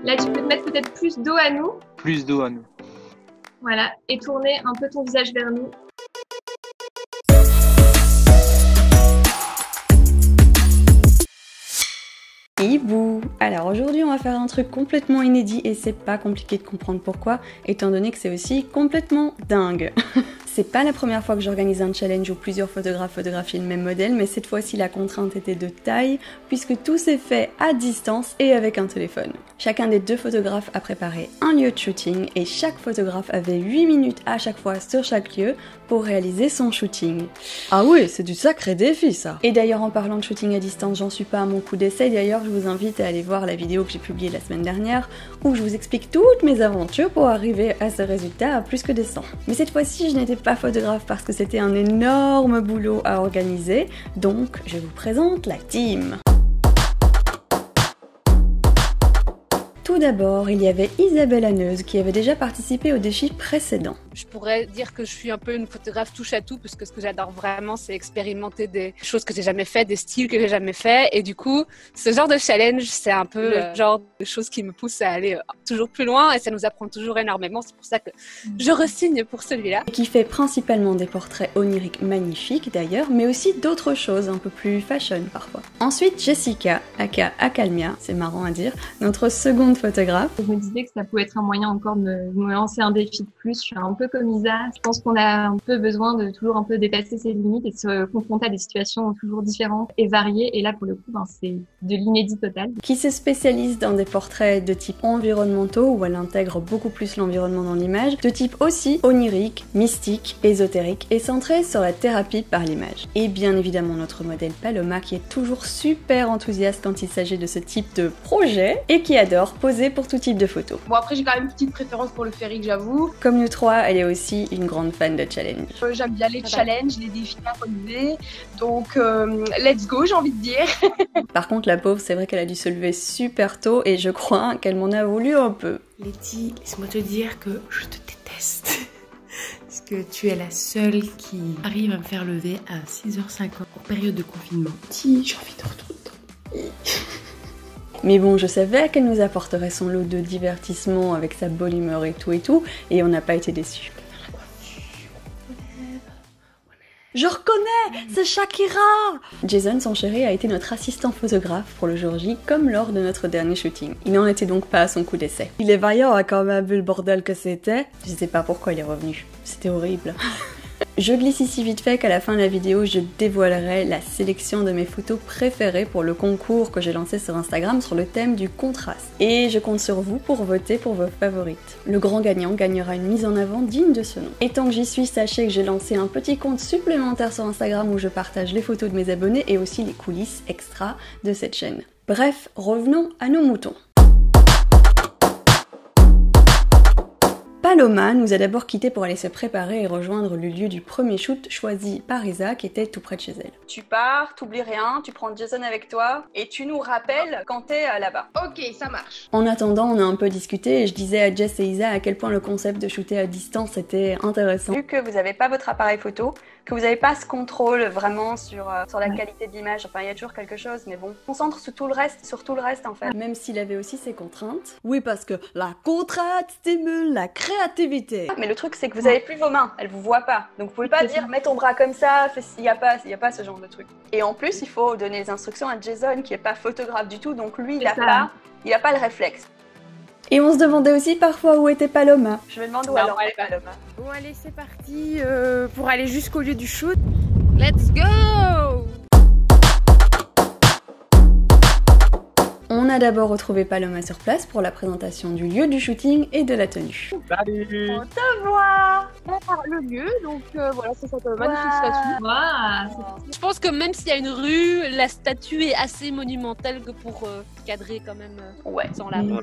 Là, tu peux te mettre peut-être plus dos à nous. Plus dos à nous. Voilà, et tourner un peu ton visage vers nous. Hibou! Alors aujourd'hui on va faire un truc complètement inédit et c'est pas compliqué de comprendre pourquoi, étant donné que c'est aussi complètement dingue. C'est pas la première fois que j'organise un challenge où plusieurs photographes photographient le même modèle, mais cette fois-ci la contrainte était de taille, puisque tout s'est fait à distance et avec un téléphone. Chacun des deux photographes a préparé un lieu de shooting et chaque photographe avait 8 minutes à chaque fois sur chaque lieu pour réaliser son shooting. Ah oui, c'est du sacré défi ça! Et d'ailleurs en parlant de shooting à distance, j'en suis pas à mon coup d'essai, d'ailleurs je vous invite à aller voir la vidéo que j'ai publiée la semaine dernière, où je vous explique toutes mes aventures pour arriver à ce résultat à plus que décent. Mais cette fois-ci je n'étais pas photographe parce que c'était un énorme boulot à organiser, donc je vous présente la team. Tout d'abord, il y avait Isabelle Haneuse qui avait déjà participé au défi précédent. Je pourrais dire que je suis un peu une photographe touche à tout parce que ce que j'adore vraiment c'est expérimenter des choses que j'ai jamais fait, des styles que j'ai jamais fait et du coup ce genre de challenge c'est un peu le genre de choses qui me pousse à aller toujours plus loin et ça nous apprend toujours énormément, c'est pour ça que je re-signe pour celui-là. Qui fait principalement des portraits oniriques magnifiques d'ailleurs, mais aussi d'autres choses un peu plus fashion parfois. Ensuite Jessica, aka Akalmia, c'est marrant à dire, notre seconde photographe. Je me disais que ça pouvait être un moyen encore de me lancer un défi de plus. Je suis un peu comme Isa. Je pense qu'on a un peu besoin de toujours un peu dépasser ses limites et de se confronter à des situations toujours différentes et variées. Et là, pour le coup, c'est de l'inédit total. Qui se spécialise dans des portraits de type environnementaux où elle intègre beaucoup plus l'environnement dans l'image, de type aussi onirique, mystique, ésotérique et centré sur la thérapie par l'image. Et bien évidemment notre modèle Paloma qui est toujours super enthousiaste quand il s'agit de ce type de projet et qui adore poser pour tout type de photos. Bon après j'ai quand même une petite préférence pour le ferrique j'avoue. Comme nous trois, elle est aussi une grande fan de challenge. J'aime bien les challenges, les défis à relever, donc let's go j'ai envie de dire. Par contre la pauvre c'est vrai qu'elle a dû se lever super tôt et je crois qu'elle m'en a voulu un peu. Letty, laisse-moi te dire que je te déteste. Parce que tu es la seule qui arrive à me faire lever à 6h50 en période de confinement. Si, j'ai envie de retourner dans mon lit. Mais bon, je savais qu'elle nous apporterait son lot de divertissement avec sa bonne humeur et tout, et on n'a pas été déçus. Je reconnais, c'est Shakira! Jason, son chéri, a été notre assistant photographe pour le jour J, comme lors de notre dernier shooting. Il n'en était donc pas à son coup d'essai. Il est vaillant, hein, quand même, vu le bordel que c'était. Je sais pas pourquoi il est revenu. C'était horrible. Je glisse ici vite fait qu'à la fin de la vidéo, je dévoilerai la sélection de mes photos préférées pour le concours que j'ai lancé sur Instagram sur le thème du contraste. Et je compte sur vous pour voter pour vos favorites. Le grand gagnant gagnera une mise en avant digne de ce nom. Et tant que j'y suis, sachez que j'ai lancé un petit compte supplémentaire sur Instagram où je partage les photos de mes abonnés et aussi les coulisses extra de cette chaîne. Bref, revenons à nos moutons. Paloma nous a d'abord quittés pour aller se préparer et rejoindre le lieu du premier shoot choisi par Isa qui était tout près de chez elle. Tu pars, t'oublies rien, tu prends Jason avec toi et tu nous rappelles quand t'es là-bas. Ok, ça marche. En attendant, on a un peu discuté et je disais à Jess et Isa à quel point le concept de shooter à distance était intéressant. Vu que vous n'avez pas votre appareil photo, que vous n'avez pas ce contrôle vraiment sur la qualité de l'image, enfin il y a toujours quelque chose, mais bon, on concentre sur tout le reste en fait. Même s'il avait aussi ses contraintes. Oui, parce que la contrainte stimule la créativité. Mais le truc c'est que vous avez plus vos mains, elles vous voient pas. Donc vous pouvez pas dire mets ton bras comme ça, il y a pas ce genre de truc. Et en plus il faut donner les instructions à Jason qui est pas photographe du tout, donc lui il a pas le réflexe. Et on se demandait aussi parfois où était Paloma. Je me demande où alors est Paloma. Bon allez c'est parti pour aller jusqu'au lieu du shoot. Let's go! On a d'abord retrouvé Paloma sur place pour la présentation du lieu du shooting et de la tenue. Salut! On te voit! Le lieu, donc voilà, c'est cette magnifique statue. Wow. Je pense que même s'il y a une rue, la statue est assez monumentale que pour cadrer quand même sans la rue.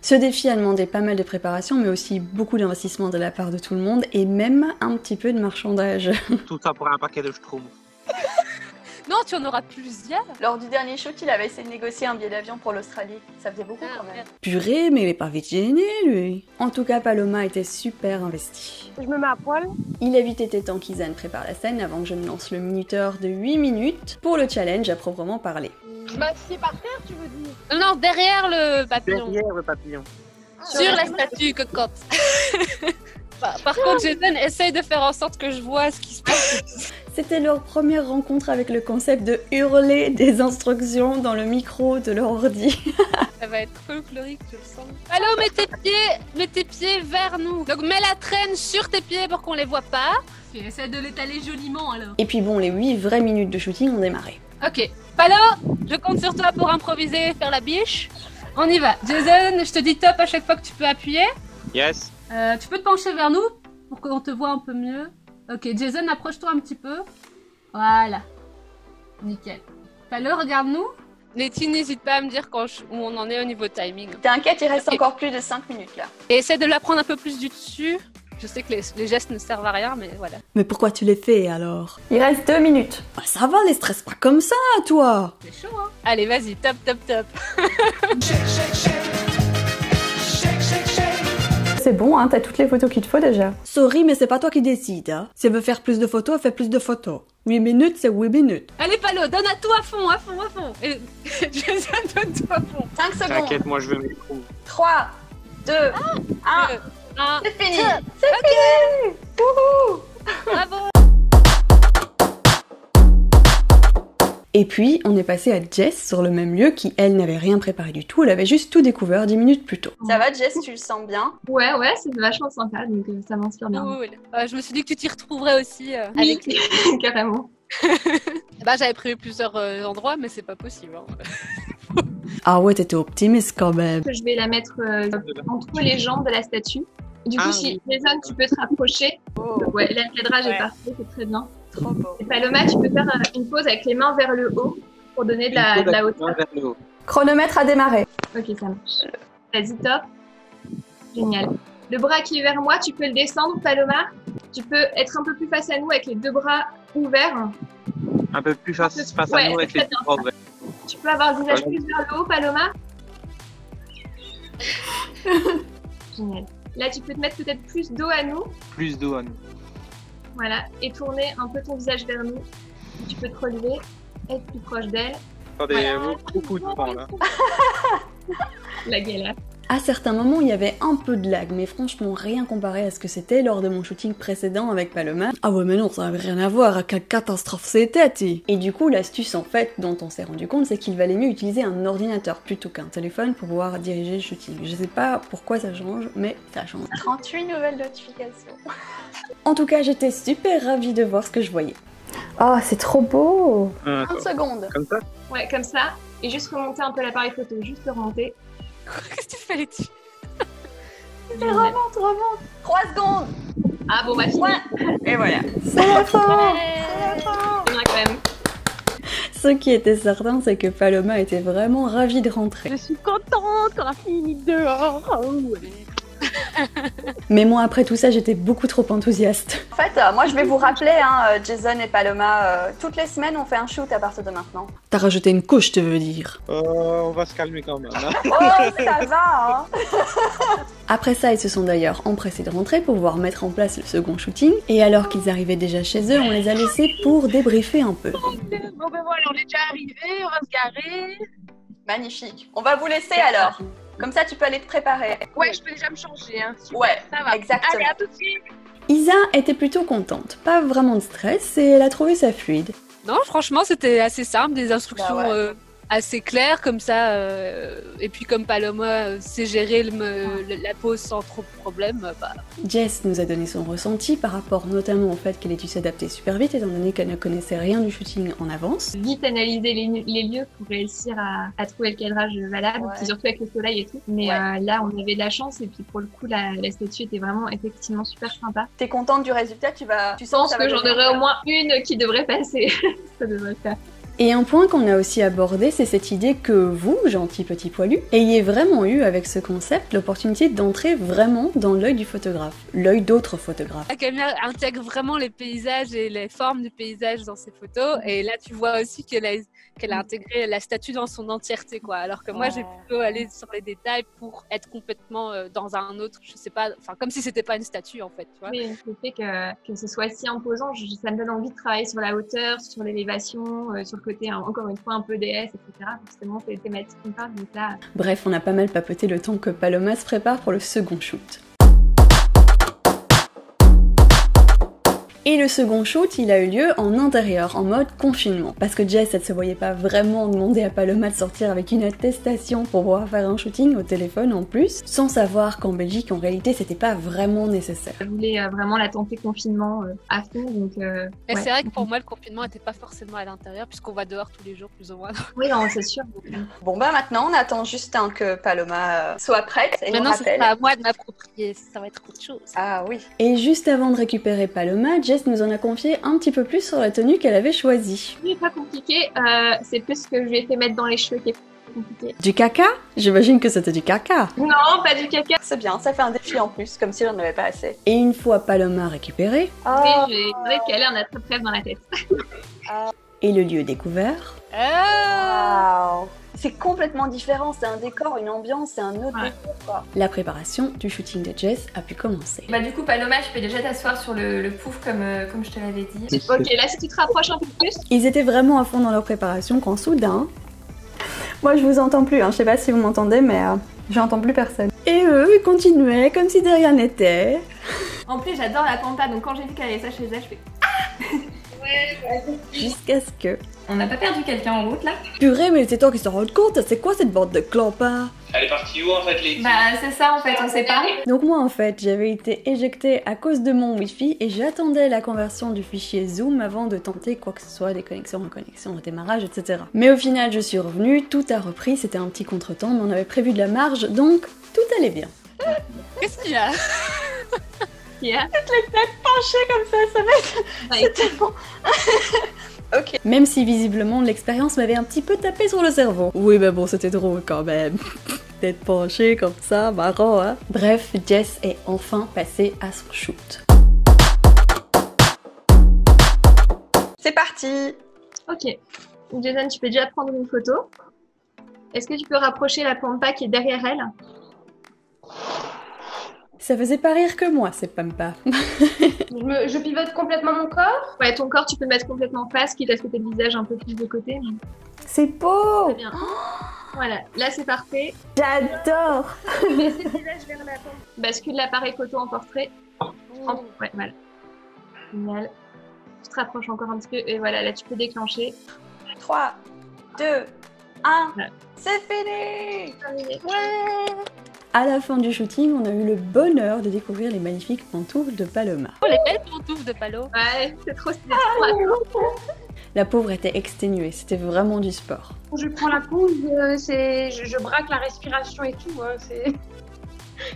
Ce défi a demandé pas mal de préparation, mais aussi beaucoup d'investissement de la part de tout le monde et même un petit peu de marchandage. Tout ça pour un paquet de schtroumpfs. Non, tu en auras plusieurs. Lors du dernier shoot, il avait essayé de négocier un billet d'avion pour l'Australie. Ça faisait beaucoup quand même. Purée, mais il est pas vite gêné, lui. En tout cas, Paloma était super investi. Je me mets à poil. Il a vite été temps qu'Izan prépare la scène avant que je ne lance le minuteur de 8 minutes pour le challenge à proprement parler. Je m'assieds par terre, tu veux dire? Non, derrière le papillon. Derrière le papillon. Sur la statue, cocotte. Par contre, Jason essaye de faire en sorte que je vois ce qui se passe. C'était leur première rencontre avec le concept de hurler des instructions dans le micro de leur ordi. Ça va être folklorique, je le sens. Allô, mets tes pieds vers nous. Donc mets la traîne sur tes pieds pour qu'on les voit pas. Et essaie de l'étaler joliment alors. Et puis bon, les 8 vraies minutes de shooting ont démarré. Ok. Palo, je compte sur toi pour improviser, faire la biche. On y va. Jason, je te dis top à chaque fois que tu peux appuyer. Yes. Tu peux te pencher vers nous pour qu'on te voit un peu mieux. Ok, Jason, approche-toi un petit peu. Voilà. Nickel. Palo, regarde-nous. Letty, n'hésite pas à me dire où on en est au niveau timing. T'inquiète, il reste Ok. encore plus de 5 minutes là. Et essaie de la prendre un peu plus du dessus. Je sais que les gestes ne servent à rien, mais voilà. Mais pourquoi tu les fais alors? Il reste 2 minutes. Bah, ça va, les stresse pas comme ça, toi. C'est chaud, hein. Allez, vas-y, top. C'est bon, hein, t'as toutes les photos qu'il te faut déjà. Sorry, mais c'est pas toi qui décide, hein. Si elle veut faire plus de photos, elle fait plus de photos. 8 minutes, c'est 8 minutes. Allez, Palo, donne à tout à fond. Et Jason, donne tout à fond. 5 secondes. T'inquiète, moi je veux mes micros. 3, 2, 1. Un, C'est fini. C'est fini. Wouhou. bravo. Et puis, on est passé à Jess sur le même lieu qui, elle, n'avait rien préparé du tout. Elle avait juste tout découvert 10 minutes plus tôt. Ça va, Jess, tu le sens bien? Ouais, c'est vachement sympa, donc ça m'inspire bien. Cool. Je me suis dit que tu t'y retrouverais aussi Oui, avec les... carrément. Bah, j'avais prévu plusieurs endroits, mais c'est pas possible. Hein. Ah ouais, t'étais optimiste quand même. Je vais la mettre entre les jambes de la statue. Du coup, si Jason, tu peux te rapprocher. Ouais, l'encadrage est parfait, c'est très bien. Trop beau. Et Paloma, tu peux faire une pause avec les mains vers le haut pour donner de la hauteur. Vers le haut. Chronomètre a démarré. Ok, ça marche. Vas-y, top. Génial. Le bras qui est vers moi, tu peux le descendre, Paloma. Tu peux être un peu plus face à nous avec les 2 bras ouverts. Un peu plus face à Ouais, nous avec c'est les très bras ouverts. Tu peux avoir le visage plus vers le haut, Paloma. Génial. Là, tu peux te mettre peut-être plus dos à nous. Plus d'eau à nous. Voilà. Et tourner un peu ton visage vers nous. Tu peux te relever, être plus proche d'elle. Attendez, Voilà. beaucoup de temps là. La galère. À certains moments, il y avait un peu de lag, mais franchement, rien comparé à ce que c'était lors de mon shooting précédent avec Paloma. Ah ouais, mais non, ça avait rien à voir, quelle catastrophe c'était, ti. Et du coup, l'astuce en fait, dont on s'est rendu compte, c'est qu'il valait mieux utiliser un ordinateur plutôt qu'un téléphone pour pouvoir diriger le shooting. Je sais pas pourquoi ça change, mais ça change. 38 nouvelles notifications. En tout cas, j'étais super ravie de voir ce que je voyais. Oh, c'est trop beau! 30 secondes. Comme ça. Ouais, comme ça. Et juste remonter un peu l'appareil photo. Juste le remonter. Qu'est-ce que tu fais, Letty? Remonte. 3 secondes. Ah bon, bah fini. Ouais. Et voilà. C'est la fin. C'est bien quand même. Ce qui était certain, c'est que Paloma était vraiment ravie de rentrer. Je suis contente qu'on a fini dehors. Mais moi, après tout ça, j'étais beaucoup trop enthousiaste. En fait, moi, je vais vous rappeler, Jason et Paloma, toutes les semaines, on fait un shoot à partir de maintenant. T'as rajouté une couche, tu veux dire? On va se calmer quand même. Hein. Oh, ça va, hein. Après ça, ils se sont d'ailleurs empressés de rentrer pour pouvoir mettre en place le second shooting. Et alors qu'ils arrivaient déjà chez eux, on les a laissés pour débriefer un peu. Bon ben voilà, on est déjà arrivés, on va se garer. Magnifique. On va vous laisser alors. Comme ça, tu peux aller te préparer. Ouais, je peux déjà me changer. Hein. Super, Ouais, ça va. exactement. Allez, à tout de suite. Isa était plutôt contente. Pas vraiment de stress et elle a trouvé ça fluide. Non, franchement, c'était assez simple, des instructions Bah ouais. assez claires comme ça. Et puis comme Paloma sait gérer la pause sans trop de problèmes, bah... Jess nous a donné son ressenti par rapport notamment au fait qu'elle ait dû s'adapter super vite étant donné qu'elle ne connaissait rien du shooting en avance. Vite analyser les lieux pour réussir à trouver le cadrage valable, Ouais. puis surtout avec le soleil et tout. Mais là, on avait de la chance et puis pour le coup, la statue était vraiment effectivement super sympa. T'es contente du résultat? Tu Je pense que j'en aurais au moins une qui devrait passer. Ça devrait le faire. Et un point qu'on a aussi abordé, c'est cette idée que vous, gentils petits poilus, ayez vraiment eu avec ce concept l'opportunité d'entrer vraiment dans l'œil du photographe, l'œil d'autres photographes. Caméra intègre vraiment les paysages et les formes du paysage dans ses photos. Et là, tu vois aussi qu'elle a intégré la statue dans son entièreté, quoi. Alors que moi, j'ai plutôt allé sur les détails pour être complètement dans un autre, je sais pas, enfin, comme si c'était pas une statue, en fait, tu vois. Mais le fait que ce soit si imposant, ça me donne envie de travailler sur la hauteur, sur l'élévation, sur côté, hein, encore une fois, un peu DS, etc. Forcément, c'est les thématiques qui me parlent. Donc là... Bref, on a pas mal papoté le temps que Paloma se prépare pour le second shoot. Et le second shoot, il a eu lieu en intérieur, en mode confinement. Parce que Jess, elle se voyait pas vraiment demander à Paloma de sortir avec une attestation pour pouvoir faire un shooting au téléphone en plus, sans savoir qu'en Belgique, en réalité, c'était pas vraiment nécessaire. Je voulais vraiment la tenter confinement à fond, donc... Mais c'est vrai que pour moi, le confinement n'était pas forcément à l'intérieur, puisqu'on va dehors tous les jours, plus ou moins. Oui, non, c'est sûr. Bon bah maintenant, on attend juste que Paloma soit prête et maintenant, nous rappelle. c'est pas à moi de m'approprier, ça va être autre chose. Ah oui. Et juste avant de récupérer Paloma, Jess nous en a confié un petit peu plus sur la tenue qu'elle avait choisie. C'est pas compliqué, c'est plus ce que je lui ai fait mettre dans les cheveux qui est compliqué. Du caca? J'imagine que c'était du caca. Non, pas du caca. C'est bien, ça fait un défi en plus, comme si on n'en avait pas assez. Et une fois Paloma récupérée... Oui, j'ai trouvé qu'elle a un attrape-rêve dans la tête. Et le lieu découvert... Wow. C'est complètement différent, c'est un décor, une ambiance, c'est un autre décor, quoi. La préparation du shooting de Jess a pu commencer. Bah du coup Paloma, tu peux déjà t'asseoir sur le pouf comme je te l'avais dit. Ok, là si tu te rapproches un peu plus. Ils étaient vraiment à fond dans leur préparation quand soudain... Moi je vous entends plus, hein. Je sais pas si vous m'entendez mais j'entends plus personne. Et eux ils continuaient comme si de rien n'était. En plus j'adore la pampa, donc quand j'ai vu qu'elle avait ça chez elle, je fais Jusqu'à ce que... On n'a pas perdu quelqu'un en route là? Purée, mais c'est toi qui s'en rends compte, c'est quoi cette bande de clampins? Elle est partie où en fait les... Bah c'est ça en fait, on sait pas. Donc moi en fait, j'avais été éjectée à cause de mon wifi et j'attendais la conversion du fichier Zoom avant de tenter quoi que ce soit, des connexions, reconnexions, démarrage, etc. Mais au final, je suis revenue, tout a repris, c'était un petit contretemps, mais on avait prévu de la marge, donc tout allait bien. Qu'est-ce qu'il y a? Yeah. Les têtes penchées comme ça va être... C'est tellement... Ok. Même si visiblement l'expérience m'avait un petit peu tapé sur le cerveau. Oui, mais bon, c'était drôle quand même. Tête penchée comme ça, marrant, hein. Bref, Jess est enfin passée à son shoot. C'est parti. Ok. Jason, tu peux déjà prendre une photo. Est-ce que tu peux rapprocher la pampa qui est derrière elle? Ça faisait pas rire que moi, ces pampas. Je pivote complètement mon corps. Ouais, ton corps, tu peux le mettre complètement face, quitte à ce que t'aies le visage un peu plus de côté. Mais... C'est beau. Très bien. Voilà, là c'est parfait. J'adore. Baissez le visage vers la pampa. Bascule l'appareil photo en portrait. Ouais, mal. Génial. Tu te rapproches encore un petit peu et voilà, là tu peux déclencher. 3, 2, 1, Voilà. c'est fini. Terminé. Ouais. À la fin du shooting, on a eu le bonheur de découvrir les magnifiques pantoufles de Paloma. Oh, les belles pantoufles de Palo. Ouais, c'est trop stylé. La pauvre était exténuée, c'était vraiment du sport. Quand je prends la pause, je braque la respiration et tout. Hein, c'est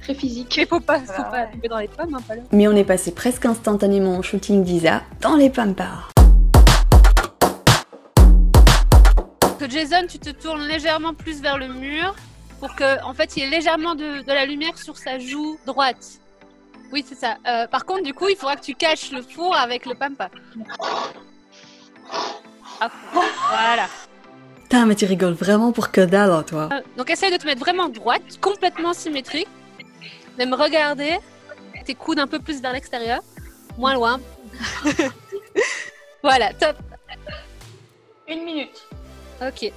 très physique. Mais faut pas tomber dans les pommes, hein, Palo. Mais on est passé presque instantanément au shooting d'Isa dans les pampas. Que Jason, tu te tournes légèrement plus vers le mur pour que, en fait, il y ait légèrement de la lumière sur sa joue droite. Oui, c'est ça. Par contre, du coup, il faudra que tu caches le four avec le pampa. Hop. Voilà. Putain, mais tu rigoles vraiment pour que dalle, hein, toi. Donc, essaye de te mettre vraiment droite, complètement symétrique. De me regarder, tes coudes un peu plus vers l'extérieur, moins loin. Voilà, top. 1 minute. Ok.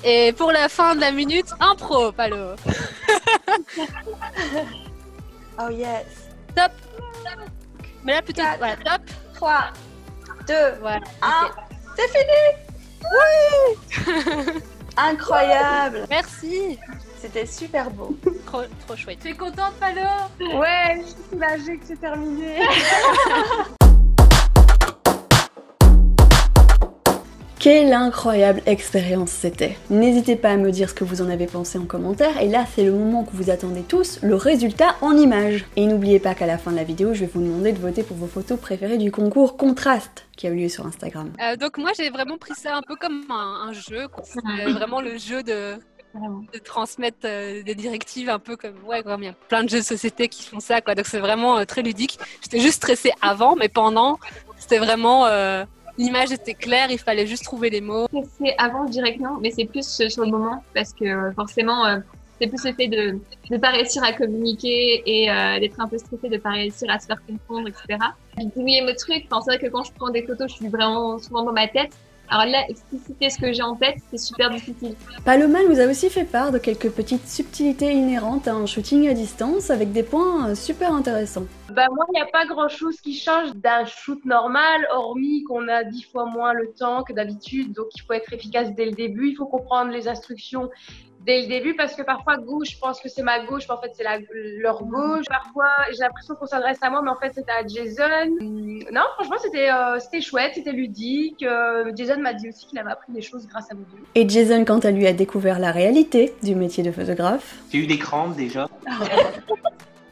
Et pour la fin de la minute, impro, Palo. Oh yes. Top. Mais là, plutôt, voilà, top. 3, 2, Voilà. 1, Ok. c'est fini. Oui. Incroyable. Merci. C'était super beau. Trop chouette. Tu es contente Palo? Ouais, je suis soulagée que c'est terminé. Quelle incroyable expérience c'était! N'hésitez pas à me dire ce que vous en avez pensé en commentaire, et là c'est le moment que vous attendez tous, le résultat en images! Et n'oubliez pas qu'à la fin de la vidéo, je vais vous demander de voter pour vos photos préférées du concours Contraste qui a eu lieu sur Instagram. Donc moi j'ai vraiment pris ça un peu comme un jeu, quoi. C'est vraiment le jeu de transmettre des directives un peu comme il y a plein de jeux de société qui font ça, quoi. Donc c'est vraiment très ludique. J'étais juste stressée avant, mais pendant c'était vraiment l'image était claire, il fallait juste trouver les mots. C'est avant, je dirais que non, mais c'est plus sur le moment parce que forcément c'est plus le fait de ne pas réussir à communiquer et d'être un peu stressé, de ne pas réussir à se faire comprendre, etc. J'ai oublié mes trucs. Enfin, c'est vrai que quand je prends des photos, je suis vraiment souvent dans ma tête. Alors là, expliciter ce que j'ai en tête, c'est super difficile. Paloma nous a aussi fait part de quelques petites subtilités inhérentes à un shooting à distance avec des points super intéressants. Bah moi, il n'y a pas grand-chose qui change d'un shoot normal, hormis qu'on a 10 fois moins le temps que d'habitude, donc il faut être efficace dès le début, il faut comprendre les instructions dès le début, parce que parfois gauche, je pense que c'est ma gauche, mais en fait c'est leur gauche. Parfois, j'ai l'impression qu'on s'adresse à moi, mais en fait c'était à Jason. Non, franchement, c'était chouette, c'était ludique. Jason m'a dit aussi qu'il avait appris des choses grâce à vous deux. Et Jason, quant à lui, a découvert la réalité du métier de photographe. J'ai eu des crampes déjà.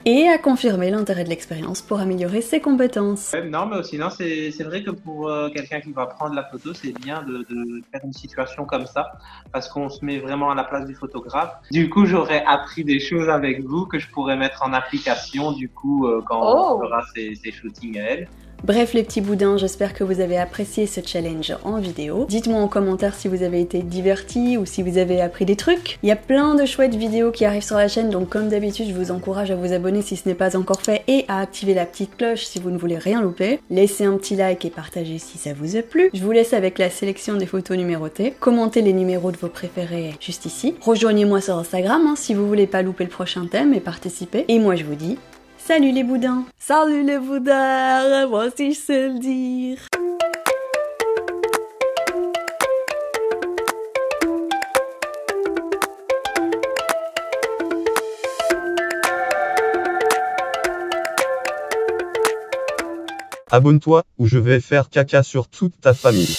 Et a confirmé l'intérêt de l'expérience pour améliorer ses compétences. Non, mais sinon, c'est vrai que pour quelqu'un qui va prendre la photo, c'est bien de faire une situation comme ça, parce qu'on se met vraiment à la place du photographe. Du coup, j'aurais appris des choses avec vous que je pourrais mettre en application, du coup, quand on fera ces shootings à elle. Bref les petits boudins, j'espère que vous avez apprécié ce challenge en vidéo. Dites-moi en commentaire si vous avez été divertis ou si vous avez appris des trucs. Il y a plein de chouettes vidéos qui arrivent sur la chaîne, donc comme d'habitude, je vous encourage à vous abonner si ce n'est pas encore fait et à activer la petite cloche si vous ne voulez rien louper. Laissez un petit like et partagez si ça vous a plu. Je vous laisse avec la sélection des photos numérotées. Commentez les numéros de vos préférés juste ici. Rejoignez-moi sur Instagram si vous voulez pas louper le prochain thème et participer. Et moi je vous dis... Salut les boudins! Salut les boudins! Moi aussi je sais le dire! Abonne-toi ou je vais faire caca sur toute ta famille.